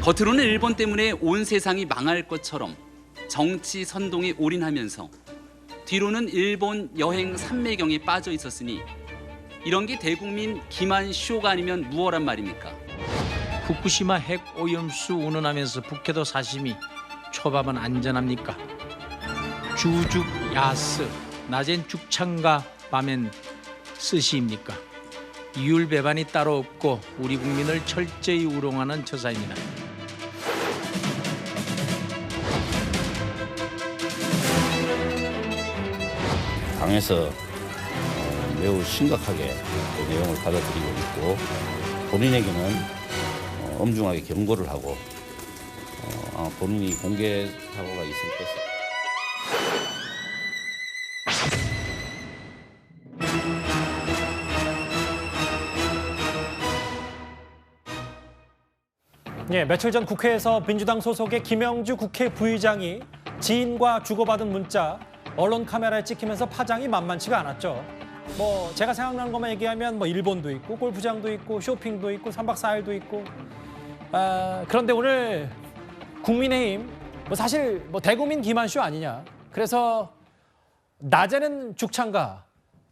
겉으로는 일본 때문에 온 세상이 망할 것처럼 정치 선동에 올인하면서 뒤로는 일본 여행 삼매경에 빠져 있었으니 이런 게 대국민 기만 쇼가 아니면 무엇란 말입니까? 후쿠시마 핵 오염수 운운하면서 북해도 사시미, 초밥은 안전합니까? 주죽 야스, 낮엔 죽창과 밤엔 스시입니까? 이율 배반이 따로 없고 우리 국민을 철저히 우롱하는 처사입니다. 당에서 매우 심각하게 그 내용을 받아들이고 있고 본인에게는 엄중하게 경고를 하고 아마 본인이 공개 사고가 있을 것입니다. 예, 며칠 전 국회에서 민주당 소속의 김영주 국회 부의장이 지인과 주고받은 문자 언론 카메라에 찍히면서 파장이 만만치가 않았죠. 제가 생각나는 것만 얘기하면 일본도 있고 골프장도 있고 쇼핑도 있고 3박 4일도 있고. 그런데 오늘 국민의힘 사실 대국민 기만쇼 아니냐. 그래서 낮에는 죽창가,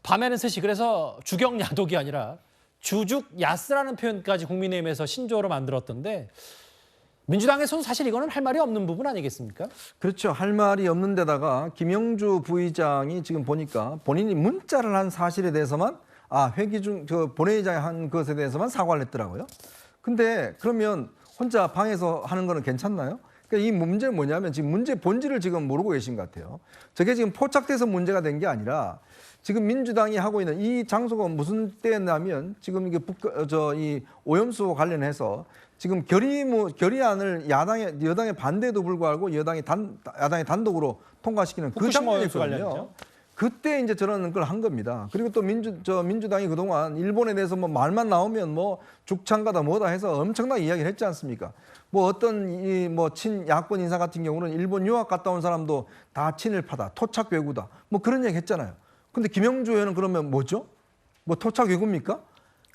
밤에는 스시. 그래서 주경야독이 아니라 주죽야스라는 표현까지 국민의힘에서 신조어로 만들었던데 민주당에서는 사실 이거는 할 말이 없는 부분 아니겠습니까? 그렇죠. 할 말이 없는 데다가 김영주 부의장이 지금 보니까 본인이 문자를 한 사실에 대해서만 회기 중 본회의장에 한 것에 대해서만 사과를 했더라고요. 근데 그러면 혼자 방에서 하는 거는 괜찮나요? 그러니까 이 문제는 뭐냐면 지금 문제 본질을 지금 모르고 계신 것 같아요. 저게 지금 포착돼서 문제가 된 게 아니라 지금 민주당이 하고 있는 이 장소가 무슨 때냐면 지금 이게 이 오염수 관련해서 지금 결의안을 여당의 반대에도 불구하고 야당이 단독으로 통과시키는 그 장면이거든요. 그때 이제 저런 걸 한 겁니다. 그리고 또 민주당이 그동안 일본에 대해서 말만 나오면 죽창가다 뭐다 해서 엄청나게 이야기를 했지 않습니까? 어떤 친야권 인사 같은 경우는 일본 유학 갔다 온 사람도 다 친일파다, 토착 외구다, 그런 얘기 했잖아요. 근데 김영주 의원은 그러면 뭐죠? 토착 외구입니까?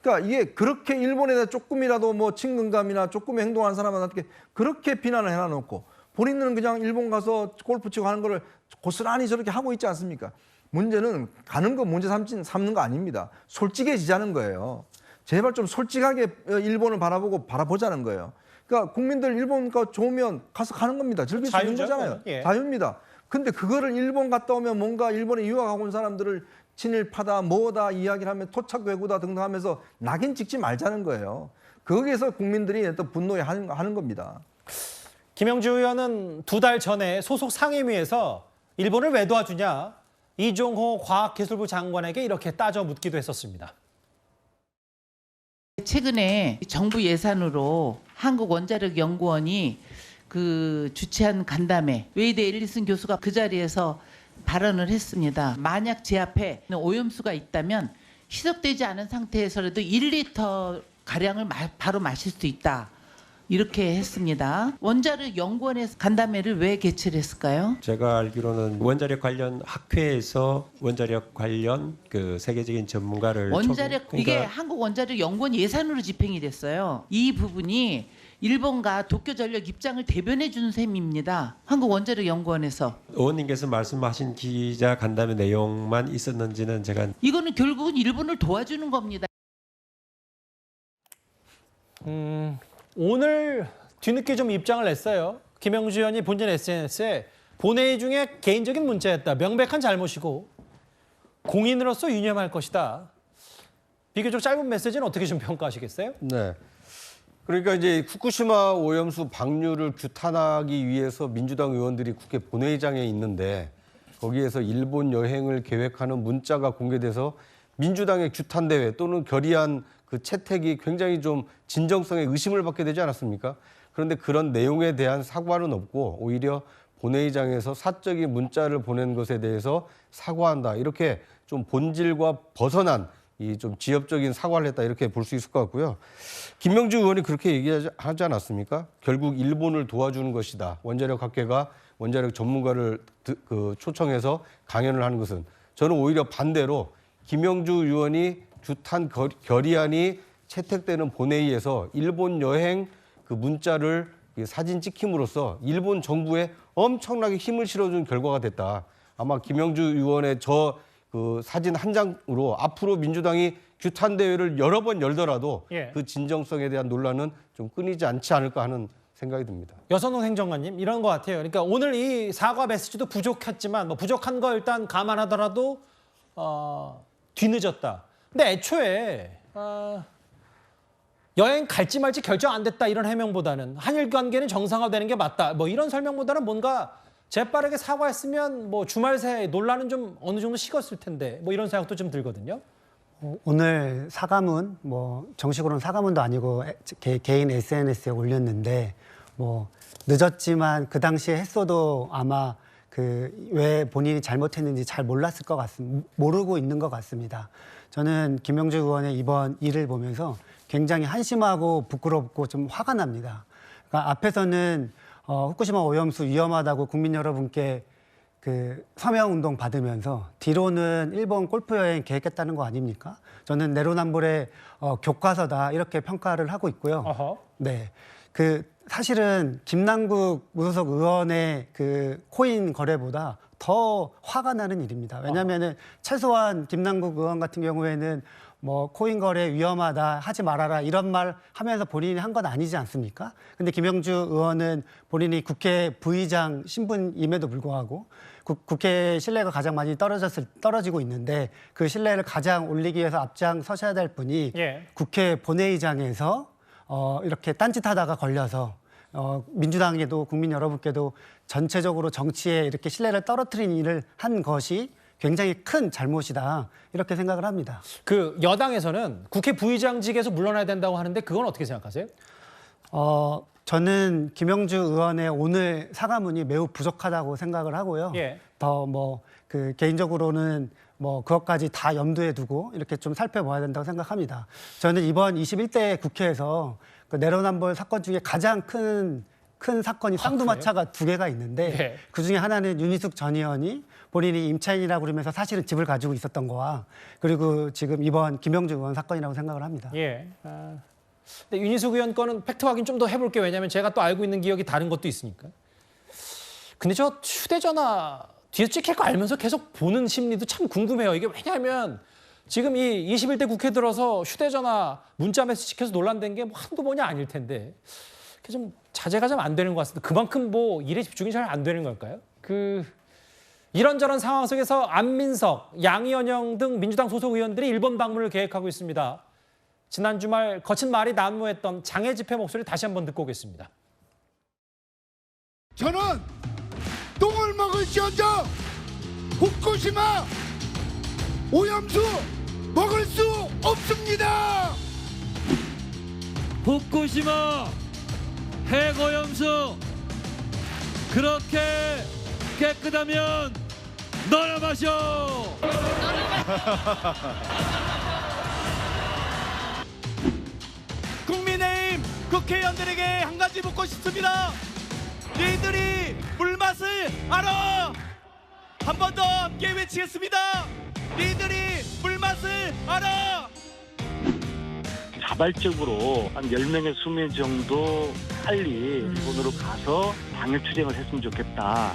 그러니까 이게 그렇게 일본에 대해 조금이라도 친근감이나 조금 행동한 사람한테 그렇게 비난을 해놔놓고 본인은 그냥 일본 가서 골프 치고 하는 거를 고스란히 저렇게 하고 있지 않습니까? 문제는 가는 거 문제 삼는 거 아닙니다. 솔직해지자는 거예요. 제발 좀 솔직하게 일본을 바라보자는 거예요. 그러니까 국민들 일본 거 좋으면 가서 가는 겁니다. 즐길 수 있는 거잖아요. 예. 자유입니다. 근데 그거를 일본 갔다 오면 뭔가 일본에 유학하고 온 사람들을 친일파다 뭐다 이야기를 하면 토착 외구다 등등 하면서 낙인 찍지 말자는 거예요. 거기에서 국민들이 또 분노해 하는 겁니다. 김영주 의원은 2달 전에 소속 상임위에서 일본을 왜 도와주냐 이종호 과학기술부 장관에게 이렇게 따져 묻기도 했었습니다. 최근에 정부 예산으로 한국원자력연구원이 주최한 간담회 웨이드 앨리슨 교수가 그 자리에서 발언을 했습니다. 만약 제 앞에 오염수가 있다면 희석되지 않은 상태에서라도 1리터 가량을 바로 마실 수 있다. 이렇게 했습니다. 원자력 연구원에서 간담회를 왜 개최를 했을까요? 제가 알기로는 원자력 관련 학회에서 원자력 관련 세계적인 전문가를 이게 한국 원자력 연구원 예산으로 집행이 됐어요. 이 부분이 일본과 도쿄전력 입장을 대변해 주는 셈입니다. 한국 원자력 연구원에서. 의원님께서 말씀하신 기자 간담회 내용만 있었는지는 제가 이거는 결국은 일본을 도와주는 겁니다. 오늘 뒤늦게 좀 입장을 냈어요. 김영주 의원이 본전 SNS에 본회의 중에 개인적인 문자였다. 명백한 잘못이고 공인으로서 유념할 것이다. 비교적 짧은 메시지는 어떻게 좀 평가하시겠어요? 네. 그러니까 이제 후쿠시마 오염수 방류를 규탄하기 위해서 민주당 의원들이 국회 본회의장에 있는데 거기에서 일본 여행을 계획하는 문자가 공개돼서 민주당의 규탄 대회 또는 결의안 채택이 굉장히 좀 진정성에 의심을 받게 되지 않았습니까? 그런데 그런 내용에 대한 사과는 없고 오히려 본회의장에서 사적인 문자를 보낸 것에 대해서 사과한다. 이렇게 좀 본질과 벗어난 이 좀 지엽적인 사과를 했다. 이렇게 볼 수 있을 것 같고요. 김명주 의원이 그렇게 얘기하지 않았습니까? 결국 일본을 도와주는 것이다. 원자력 학회가 원자력 전문가를 초청해서 강연을 하는 것은 저는 오히려 반대로 김영주 의원이 규탄 결의안이 채택되는 본회의에서 일본 여행 문자를 이 사진 찍힘으로써 일본 정부에 엄청나게 힘을 실어준 결과가 됐다. 아마 김영주 의원의 그 사진 한 장으로 앞으로 민주당이 규탄 대회를 여러 번 열더라도 예. 그 진정성에 대한 논란은 좀 끊이지 않지 않을까 하는 생각이 듭니다. 여선홍 행정관님 이런 것 같아요. 그러니까 오늘 이 사과 메시지도 부족했지만 뭐 부족한 거 일단 감안하더라도 뒤늦었다. 근데 애초에 여행 갈지 말지 결정 안 됐다 이런 해명보다는 한일 관계는 정상화되는 게 맞다. 뭐 이런 설명보다는 뭔가 재빠르게 사과했으면 뭐 주말 새해 논란은 좀 어느 정도 식었을 텐데 뭐 이런 생각도 좀 들거든요. 오늘 사과문, 뭐 정식으로는 사과문도 아니고 개인 SNS에 올렸는데 뭐 늦었지만 그 당시에 했어도 아마 왜 본인이 잘못했는지 잘 몰랐을 것 같습니다. 모르고 있는 것 같습니다. 저는 김영주 의원의 이번 일을 보면서 굉장히 한심하고 부끄럽고 좀 화가 납니다. 그러니까 앞에서는 후쿠시마 오염수 위험하다고 국민 여러분께 서명 운동 받으면서 뒤로는 일본 골프 여행 계획했다는 거 아닙니까? 저는 내로남불의 교과서다 이렇게 평가를 하고 있고요. 어허. 네, 사실은 김남국 무소속 의원의 코인 거래보다 더 화가 나는 일입니다. 왜냐하면은 최소한 김남국 의원 같은 경우에는 뭐 코인 거래 위험하다 하지 말아라 이런 말 하면서 본인이 한 건 아니지 않습니까? 근데 김영주 의원은 본인이 국회 부의장 신분임에도 불구하고 국회 신뢰가 가장 많이 떨어지고 있는데 그 신뢰를 가장 올리기 위해서 앞장서셔야 될 분이 예. 국회 본회의장에서 이렇게 딴짓하다가 걸려서 민주당에도 국민 여러분께도 전체적으로 정치에 이렇게 신뢰를 떨어뜨린 일을 한 것이 굉장히 큰 잘못이다 이렇게 생각을 합니다. 여당에서는 국회 부의장직에서 물러나야 된다고 하는데 그건 어떻게 생각하세요? 저는 김영주 의원의 오늘 사과문이 매우 부족하다고 생각을 하고요. 예. 더 개인적으로는 그것까지 다 염두에 두고 이렇게 좀 살펴봐야 된다고 생각합니다. 저는 이번 21대 국회에서 내로남불 사건 중에 가장 큰 사건이 쌍두마차가 2개가 있는데 네. 그중에 하나는 윤희숙 전 의원이 본인이 임차인이라고 그러면서 사실은 집을 가지고 있었던 거와 그리고 지금 이번 김영주 의원 사건이라고 생각을 합니다. 예. 근데 윤희숙 의원 거는 팩트 확인 좀 더 해볼게요. 왜냐하면 제가 또 알고 있는 기억이 다른 것도 있으니까. 근데 저 휴대전화 뒤에서 찍힐 거 알면서 계속 보는 심리도 참 궁금해요. 이게 왜냐하면 지금 이 21대 국회 들어서 휴대전화 문자 메시지 찍혀서 논란된 게 한두 번이 아닐 텐데 좀 자제가 좀 안 되는 것 같습니다. 그만큼 일에 집중이 잘 안 되는 걸까요? 이런저런 상황 속에서 안민석, 양이언영 등 민주당 소속 의원들이 일본 방문을 계획하고 있습니다. 지난 주말 거친 말이 난무했던 장애 집회 목소리 다시 한번 듣고 오겠습니다. 저는 똥을 먹을지언정 후쿠시마 오염수 먹을 수 없습니다. 후쿠시마 핵오염수 그렇게 깨끗하면 너나 마셔. 국민의힘 국회의원들에게 한 가지 묻고 싶습니다. 니들이 물맛을 알아? 한 번 더 함께 외치겠습니다. 니들이 물맛을 알아? 자발적으로 한 10명에서 20명 정도 빨리 일본으로 가서 방역 투쟁을 했으면 좋겠다.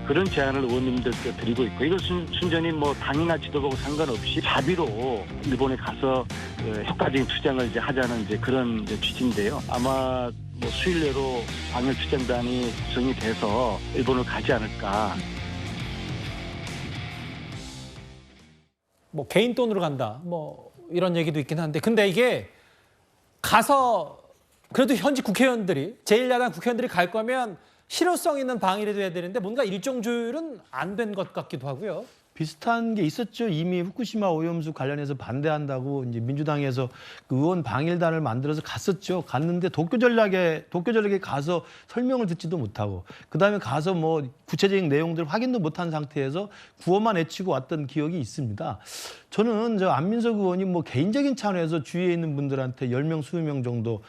그런 제안을 의원님들께 드리고 있고 이것은 순전히 당이나 지도부하고 상관없이 자비로 일본에 가서 효과적인 투쟁을 하자는 그런 취지인데요. 아마 수일 내로 방역 투쟁단이 구성이 돼서 일본을 가지 않을까. 개인 돈으로 간다. 이런 얘기도 있긴 한데 근데 이게 가서 그래도 현직 국회의원들이 제1야당 국회의원들이 갈 거면 실효성 있는 방위를 해야 되는데 뭔가 일정 조율은 안 된 것 같기도 하고요. 비슷한 게 있었죠. 이미 후쿠시마 오염수 관련해서 반대한다고 이제 민주당에서 의원 방일단을 만들어서 갔었죠. 갔는데 도쿄 전략에 가서 설명을 듣지도 못하고 그다음에 가서 구체적인 내용들 확인도 못한 상태에서 구호만 외치고 왔던 기억이 있습니다. 저는 안민석 의원이 개인적인 차원에서 주위에 있는 분들한테 10명, 20명 정도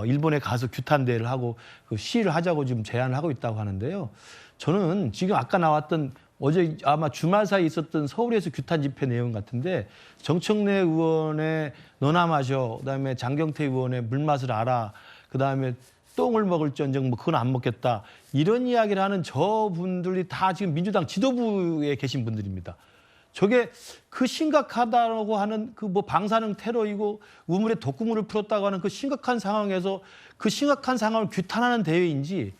일본에 가서 규탄 대회를 하고 시위를 하자고 지금 제안을 하고 있다고 하는데요. 저는 지금 아까 나왔던 어제 아마 주말 사이에 있었던 서울에서 규탄 집회 내용 같은데 정청래 의원의 너나 마셔, 그다음에 장경태 의원의 물맛을 알아, 그다음에 똥을 먹을지언정 뭐 그건 안 먹겠다. 이런 이야기를 하는 저분들이 다 지금 민주당 지도부에 계신 분들입니다. 저게 그 심각하다고 하는 그 뭐 방사능 테러이고 우물에 독극물을 풀었다고 하는 그 심각한 상황에서 그 심각한 상황을 규탄하는 대회인지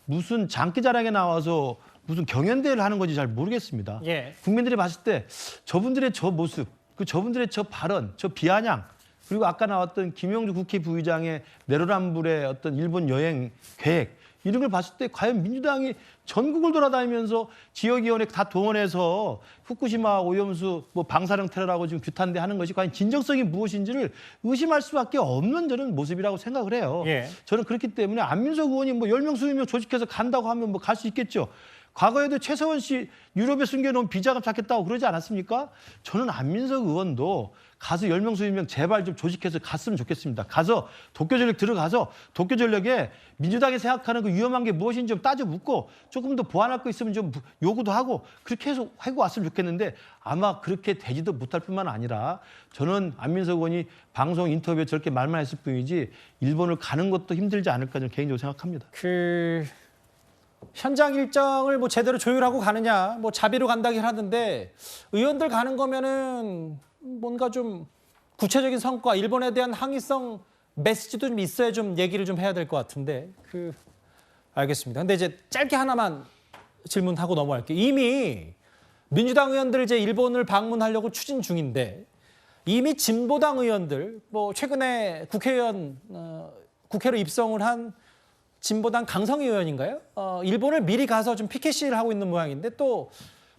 무슨 장기자랑에 나와서 무슨 경연대회를 하는 건지 잘 모르겠습니다. 예. 국민들이 봤을 때 저분들의 저 모습, 그 저분들의 저 발언, 저 비아냥, 그리고 아까 나왔던 김영주 국회 부의장의 내로남불의 어떤 일본 여행 계획, 이런 걸 봤을 때 과연 민주당이 전국을 돌아다니면서 지역위원회 다 동원해서 후쿠시마 오염수 뭐 방사능 테러라고 지금 규탄대 하는 것이 과연 진정성이 무엇인지를 의심할 수밖에 없는 저는 모습이라고 생각을 해요. 예. 저는 그렇기 때문에 안민석 의원이 뭐 10명, 20명 조직해서 간다고 하면 뭐 갈 수 있겠죠. 과거에도 최서원 씨 유럽에 숨겨놓은 비자금 찾겠다고 그러지 않았습니까? 저는 안민석 의원도 가서 10명, 20명 제발 좀 조직해서 갔으면 좋겠습니다. 가서 도쿄전력 들어가서 도쿄전력에 민주당이 생각하는 그 위험한 게 무엇인지 좀 따져 묻고 조금 더 보완할 거 있으면 좀 요구도 하고 그렇게 해서 하고 왔으면 좋겠는데 아마 그렇게 되지도 못할 뿐만 아니라 저는 안민석 의원이 방송 인터뷰에 저렇게 말만 했을 뿐이지 일본을 가는 것도 힘들지 않을까 저는 개인적으로 생각합니다. 현장 일정을 뭐 제대로 조율하고 가느냐, 뭐 자비로 간다긴 하는데 의원들 가는 거면은 뭔가 좀 구체적인 성과, 일본에 대한 항의성 메시지도 좀 있어야 좀 얘기를 좀 해야 될 것 같은데 알겠습니다. 근데 이제 짧게 하나만 질문하고 넘어갈게요. 이미 민주당 의원들 이제 일본을 방문하려고 추진 중인데 이미 진보당 의원들 뭐 최근에 국회로 입성을 한 진보당 강성희 의원인가요? 일본을 미리 가서 좀 피켓 시위를 하고 있는 모양인데 또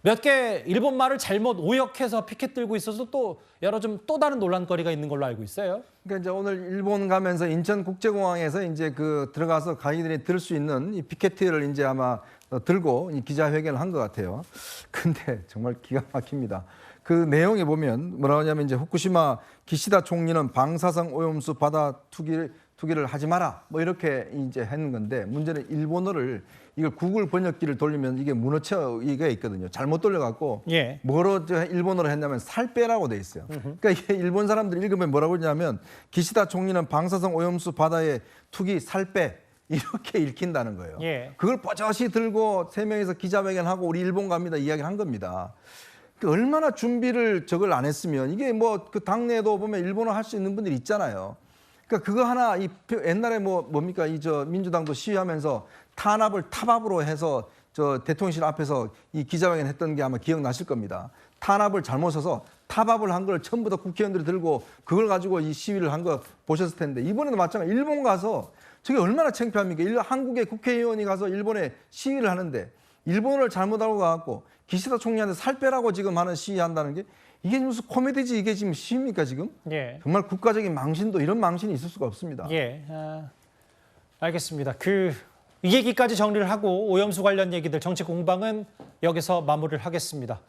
몇 개 일본 말을 잘못 오역해서 피켓 들고 있어서 또 여러 좀 또 다른 논란거리가 있는 걸로 알고 있어요. 그러니까 이제 오늘 일본 가면서 인천국제공항에서 이제 그 들어가서 가이들이 들 수 있는 이 피켓티를 이제 아마 들고 기자회견을 한 것 같아요. 근데 정말 기가 막힙니다. 그 내용에 보면 뭐라 하냐면 이제 후쿠시마 기시다 총리는 방사성 오염수 바다 투기를 하지 마라. 뭐 이렇게 이제 했는 건데 문제는 일본어를 이걸 구글 번역기를 돌리면 이게 문어체가 있거든요. 잘못 돌려갖고 예. 뭐로 일본어로 했냐면 살 빼라고 돼 있어요. 그러니까 이게 일본 사람들이 읽으면 뭐라고 하냐면 기시다 총리는 방사성 오염수 바다에 투기 살 빼. 이렇게 읽힌다는 거예요. 예. 그걸 뻗어시 들고 3명이서 기자회견하고 우리 일본 갑니다 이야기를 한 겁니다. 얼마나 준비를 저걸 안 했으면 이게 뭐 그 당내에도 보면 일본어 할 수 있는 분들이 있잖아요. 그러니까 그거 하나 옛날에 뭡니까 민주당도 시위하면서 탄압으로 해서 저 대통령실 앞에서 이 기자회견 했던 게 아마 기억나실 겁니다. 탄압을 잘못 써서 타압을 한 걸 전부 다 국회의원들이 들고 그걸 가지고 이 시위를 한 거 보셨을 텐데 이번에도 마찬가지 일본 가서 저게 얼마나 창피합니까? 한국의 국회의원이 가서 일본에 시위를 하는데 일본어를 잘못하고 가갖고 기시다 총리한테 살 빼라고 지금 하는 시위한다는 게 이게 무슨 코미디지 이게 지금 시위입니까 지금? 예. 정말 국가적인 망신도 이런 망신이 있을 수가 없습니다. 예. 알겠습니다. 이 얘기까지 정리를 하고 오염수 관련 얘기들 정치 공방은 여기서 마무리를 하겠습니다.